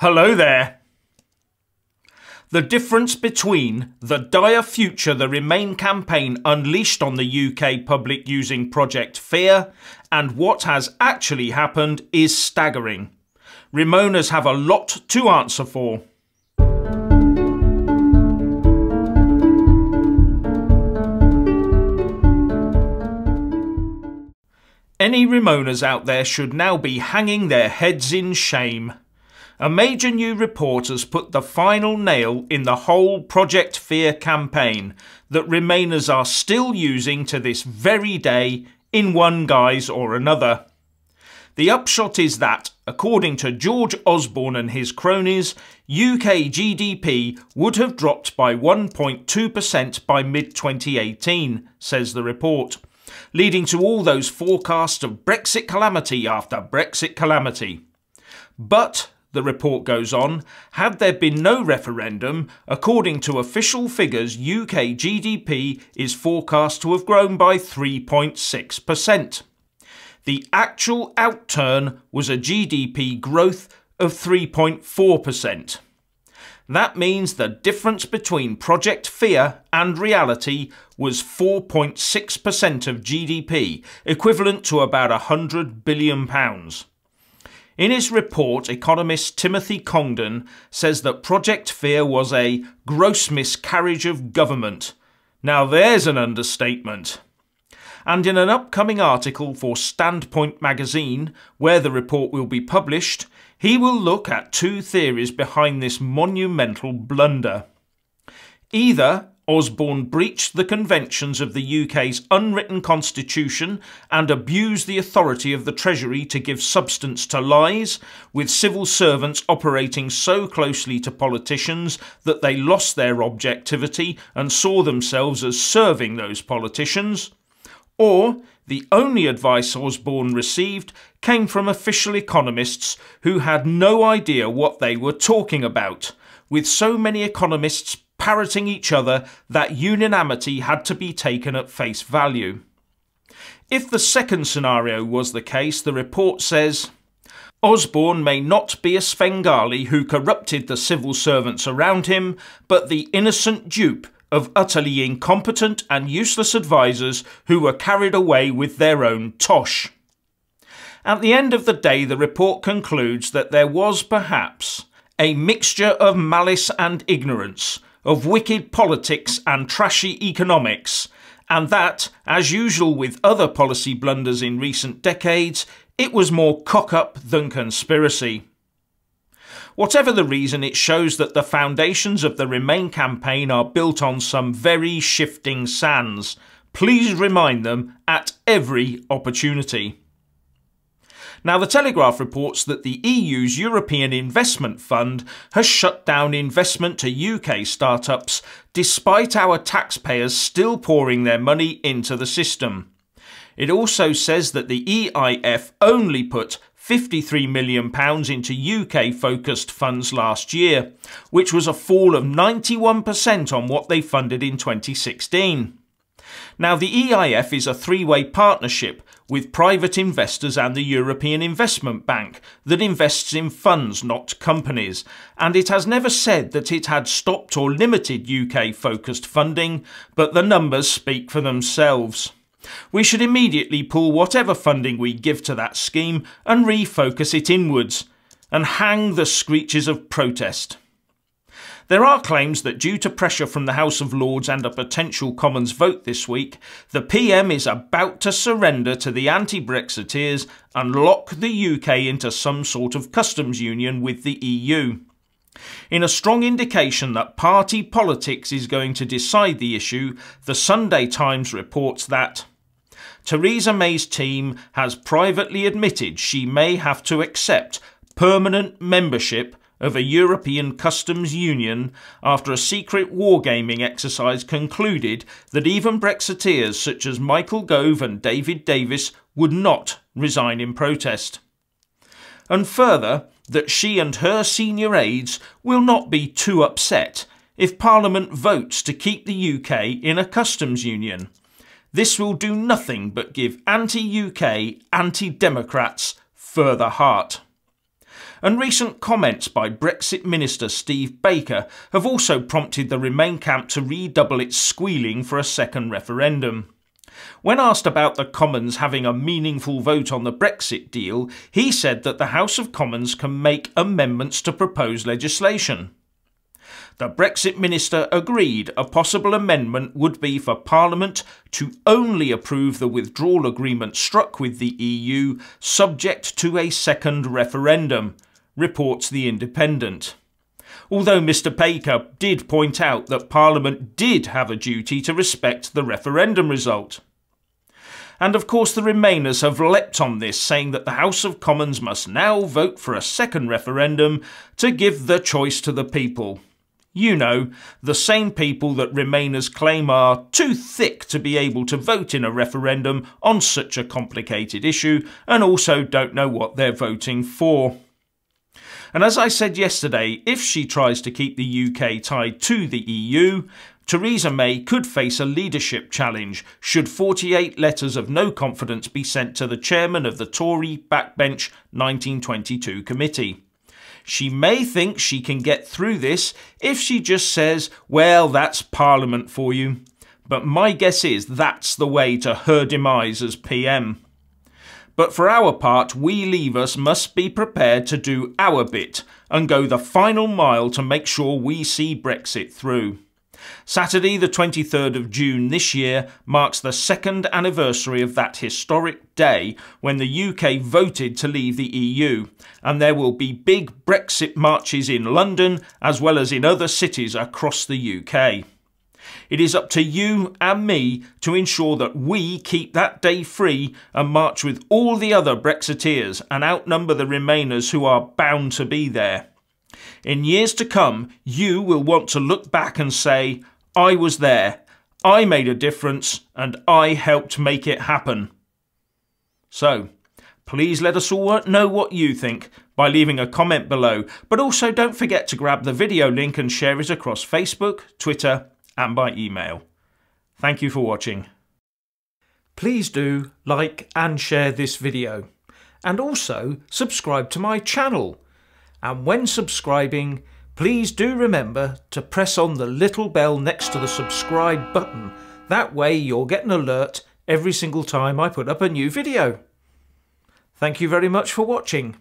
Hello there. The difference between the dire future the Remain campaign unleashed on the UK public using Project Fear and what has actually happened is staggering. Remoaners have a lot to answer for. Any Remoaners out there should now be hanging their heads in shame. A major new report has put the final nail in the whole Project Fear campaign that Remainers are still using to this very day in one guise or another. The upshot is that, according to George Osborne and his cronies, UK GDP would have dropped by 1.2% by mid-2018, says the report, leading to all those forecasts of Brexit calamity after Brexit calamity. But the report goes on, had there been no referendum, according to official figures, UK GDP is forecast to have grown by 3.6%. The actual outturn was a GDP growth of 3.4%. That means the difference between Project Fear and reality was 4.6% of GDP, equivalent to about £100 billion. In his report, economist Timothy Congdon says that Project Fear was a gross miscarriage of government. Now there's an understatement. And in an upcoming article for Standpoint magazine, where the report will be published, he will look at two theories behind this monumental blunder. Either Osborne breached the conventions of the UK's unwritten constitution and abused the authority of the Treasury to give substance to lies, with civil servants operating so closely to politicians that they lost their objectivity and saw themselves as serving those politicians. Or the only advice Osborne received came from official economists who had no idea what they were talking about, with so many economists parroting each other that unanimity had to be taken at face value. If the second scenario was the case, the report says, Osborne may not be a Svengali who corrupted the civil servants around him, but the innocent dupe of utterly incompetent and useless advisers who were carried away with their own tosh. At the end of the day, the report concludes that there was perhaps a mixture of malice and ignorance, of wicked politics and trashy economics, and that, as usual with other policy blunders in recent decades, it was more cock-up than conspiracy. Whatever the reason, it shows that the foundations of the Remain campaign are built on some very shifting sands. Please remind them at every opportunity. Now, the Telegraph reports that the EU's European Investment Fund has shut down investment to UK startups despite our taxpayers still pouring their money into the system. It also says that the EIF only put £53 million into UK-focused funds last year, which was a fall of 91% on what they funded in 2016. Now, the EIF is a three-way partnership with private investors and the European Investment Bank that invests in funds, not companies, and it has never said that it had stopped or limited UK-focused funding, but the numbers speak for themselves. We should immediately pull whatever funding we give to that scheme and refocus it inwards, and hang the screeches of protest. There are claims that due to pressure from the House of Lords and a potential Commons vote this week, the PM is about to surrender to the anti-Brexiteers and lock the UK into some sort of customs union with the EU. In a strong indication that party politics is going to decide the issue, the Sunday Times reports that Theresa May's team has privately admitted she may have to accept permanent membership of a European customs union after a secret wargaming exercise concluded that even Brexiteers such as Michael Gove and David Davis would not resign in protest. And further, that she and her senior aides will not be too upset if Parliament votes to keep the UK in a customs union. This will do nothing but give anti-UK, anti-democrats further heart. And recent comments by Brexit Minister Steve Baker have also prompted the Remain camp to redouble its squealing for a second referendum. When asked about the Commons having a meaningful vote on the Brexit deal, he said that the House of Commons can make amendments to proposed legislation. The Brexit minister agreed a possible amendment would be for Parliament to only approve the withdrawal agreement struck with the EU subject to a second referendum, reports The Independent. Although Mr Baker did point out that Parliament did have a duty to respect the referendum result. And of course the Remainers have leapt on this, saying that the House of Commons must now vote for a second referendum to give the choice to the people. You know, the same people that Remainers claim are too thick to be able to vote in a referendum on such a complicated issue and also don't know what they're voting for. And as I said yesterday, if she tries to keep the UK tied to the EU, Theresa May could face a leadership challenge should 48 letters of no confidence be sent to the chairman of the Tory backbench 1922 committee. She may think she can get through this if she just says, well, that's Parliament for you. But my guess is that's the way to her demise as PM. But for our part, we Leavers must be prepared to do our bit and go the final mile to make sure we see Brexit through. Saturday the 23rd of June this year marks the second anniversary of that historic day when the UK voted to leave the EU, and there will be big Brexit marches in London as well as in other cities across the UK. It is up to you and me to ensure that we keep that day free and march with all the other Brexiteers and outnumber the Remainers who are bound to be there. In years to come, you will want to look back and say, I was there, I made a difference, and I helped make it happen. So, please let us all know what you think by leaving a comment below, but also don't forget to grab the video link and share it across Facebook, Twitter, and by email. Thank you for watching. Please do like and share this video, and also subscribe to my channel. And when subscribing, please do remember to press on the little bell next to the subscribe button. That way you'll get an alert every single time I put up a new video. Thank you very much for watching.